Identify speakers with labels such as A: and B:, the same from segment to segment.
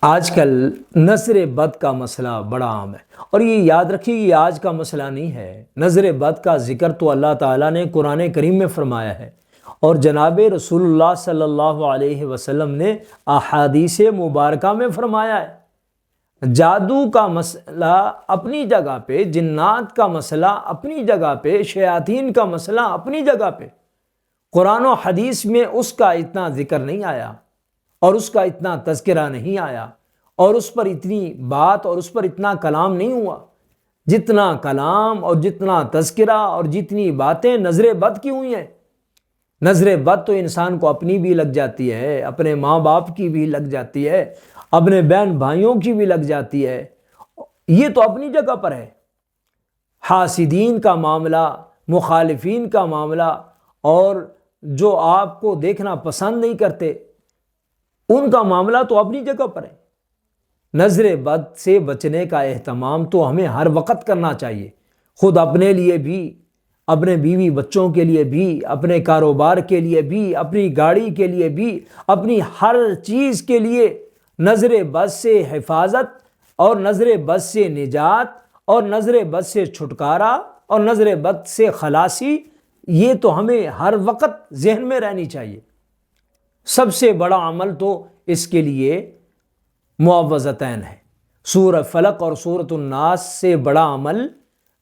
A: آج کل نظر بد کا مسئلہ بڑا عام ہے، اور یہ یاد رکھیے یہ آج کا مسئلہ نہیں ہے۔ نظر بد کا ذکر تو اللہ تعالیٰ نے قرآن کریم میں فرمایا ہے، اور جناب رسول اللہ صلی اللہ علیہ وسلم نے احادیث مبارکہ میں فرمایا ہے۔ جادو کا مسئلہ اپنی جگہ پہ، جنات کا مسئلہ اپنی جگہ پہ، شیاطین کا مسئلہ اپنی جگہ پہ، قرآن و حدیث میں اس کا اتنا ذکر نہیں آیا، اور اس کا اتنا تذکرہ نہیں آیا، اور اس پر اتنی بات اور اس پر اتنا کلام نہیں ہوا جتنا کلام اور جتنا تذکرہ اور جتنی باتیں نظر بد کی ہوئی ہیں۔ نظر بد تو انسان کو اپنی بھی لگ جاتی ہے، اپنے ماں باپ کی بھی لگ جاتی ہے، اپنے بہن بھائیوں کی بھی لگ جاتی ہے۔ یہ تو اپنی جگہ پر ہے۔ حاسدین کا معاملہ، مخالفین کا معاملہ، اور جو آپ کو دیکھنا پسند نہیں کرتے ان کا معاملہ تو اپنی جگہ پر ہے۔ نظر بد سے بچنے کا اہتمام تو ہمیں ہر وقت کرنا چاہیے، خود اپنے لیے بھی، اپنے بیوی بچوں کے لیے بھی، اپنے کاروبار کے لیے بھی، اپنی گاڑی کے لیے بھی، اپنی ہر چیز کے لیے نظر بد سے حفاظت اور نظر بد سے نجات اور نظر بد سے چھٹکارا اور نظر بد سے خلاصی، یہ تو ہمیں ہر وقت ذہن میں رہنی چاہیے۔ سب سے بڑا عمل تو اس کے لیے معوذتین ہے۔ سورہ فلق اور سورۃ الناس سے بڑا عمل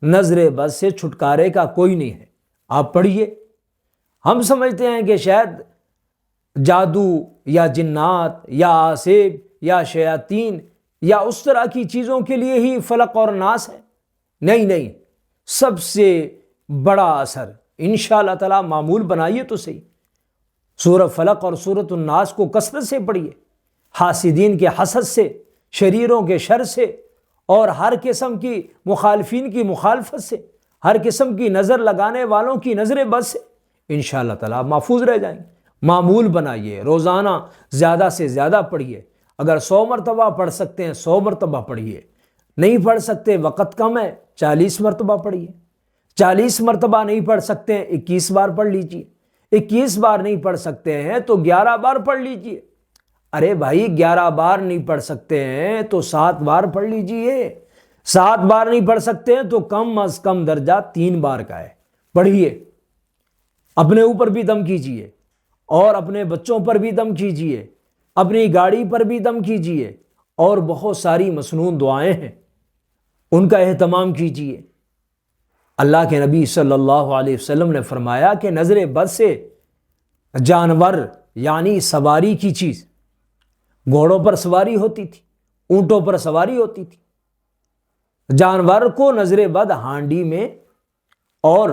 A: نظر بد سے چھٹکارے کا کوئی نہیں ہے۔ آپ پڑھیے۔ ہم سمجھتے ہیں کہ شاید جادو یا جنات یا آسیب یا شیاطین یا اس طرح کی چیزوں کے لیے ہی فلق اور ناس ہے۔ نہیں، سب سے بڑا اثر انشاءاللہ تعالی معمول بنائیے تو صحیح، سورہ فلق اور سورۃ الناس کو کثرت سے پڑھیے، حاسدین کے حسد سے، شریروں کے شر سے، اور ہر قسم کی مخالفین کی مخالفت سے، ہر قسم کی نظر لگانے والوں کی نظر بد سے انشاءاللہ تعالی محفوظ رہ جائیں گے۔ معمول بنائیے، روزانہ زیادہ سے زیادہ پڑھیے۔ اگر 100 مرتبہ پڑھ سکتے ہیں 100 مرتبہ پڑھیے، نہیں پڑھ سکتے وقت کم ہے 40 مرتبہ پڑھیے، 40 مرتبہ نہیں پڑھ سکتے ہیں 21 بار پڑھ لیجیے، 21 بار نہیں پڑھ سکتے ہیں تو 11 بار پڑھ لیجیے۔ ارے بھائی 11 بار نہیں پڑھ سکتے ہیں تو 7 بار پڑھ لیجیے، 7 بار نہیں پڑھ سکتے ہیں تو کم از کم درجہ 3 بار کا ہے، پڑھیے۔ اپنے اوپر بھی دم کیجیے، اور اپنے بچوں پر بھی دم کیجیے، اپنی گاڑی پر بھی دم کیجیے، اور بہت ساری مسنون دعائیں ہیں ان کا اہتمام کیجیے۔ اللہ کے نبی صلی اللہ علیہ وسلم نے فرمایا کہ نظر بد سے جانور یعنی سواری کی چیز، گھوڑوں پر سواری ہوتی تھی، اونٹوں پر سواری ہوتی تھی، جانور کو نظر بد ہانڈی میں اور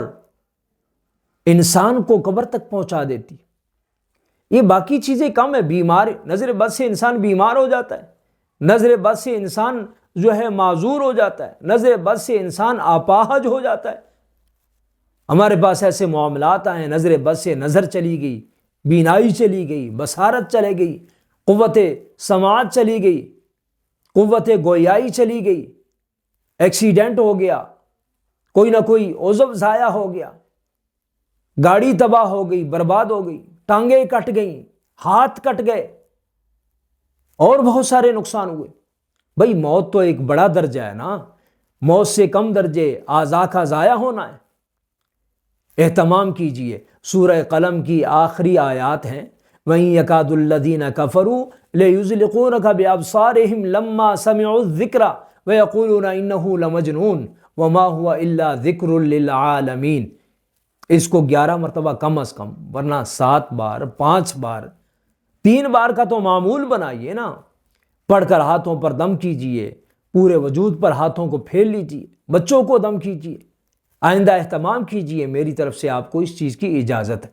A: انسان کو قبر تک پہنچا دیتی۔ یہ باقی چیزیں کم ہے، بیمار، نظر بد سے انسان بیمار ہو جاتا ہے، نظر بد سے انسان معذور ہو جاتا ہے، نظر بد سے انسان اپاہج ہو جاتا ہے۔ ہمارے پاس ایسے معاملات آئے ہیں، نظر بد سے نظر چلی گئی، بینائی چلی گئی، بصارت چلی گئی، قوت سماعت چلی گئی، قوت گویائی چلی گئی، ایکسیڈنٹ ہو گیا، کوئی نہ کوئی عضو ضائع ہو گیا، گاڑی تباہ ہو گئی، برباد ہو گئی، ٹانگیں کٹ گئیں، ہاتھ کٹ گئے، اور بہت سارے نقصان ہوئے۔ بھئی موت تو ایک بڑا درجہ ہے نا، موت سے کم درجے اعضاء کا ضائع ہونا ہے۔ اہتمام کیجئے۔ سورہ قلم کی آخری آیات ہیں، وَإِن يَكَادُ الَّذِينَ كَفَرُوا لَيُزْلِقُونَكَ بِأَبْصَارِهِمْ لَمَّا سَمِعُوا الذِّكْرَ وَيَقُولُونَ إِنَّهُ لَمَجْنُونٌ وَمَا هُوَ إِلَّا ذِكْرٌ لِّلْعَالَمِينَ۔ اس کو 11 مرتبہ کم از کم، ورنہ 7 بار، 5 بار، 3 بار کا تو معمول بنائیے نا۔ پڑھ کر ہاتھوں پر دم کیجئے، پورے وجود پر ہاتھوں کو پھیل لیجئے، بچوں کو دم کیجئے، آئندہ اہتمام کیجئے۔ میری طرف سے آپ کو اس چیز کی اجازت ہے۔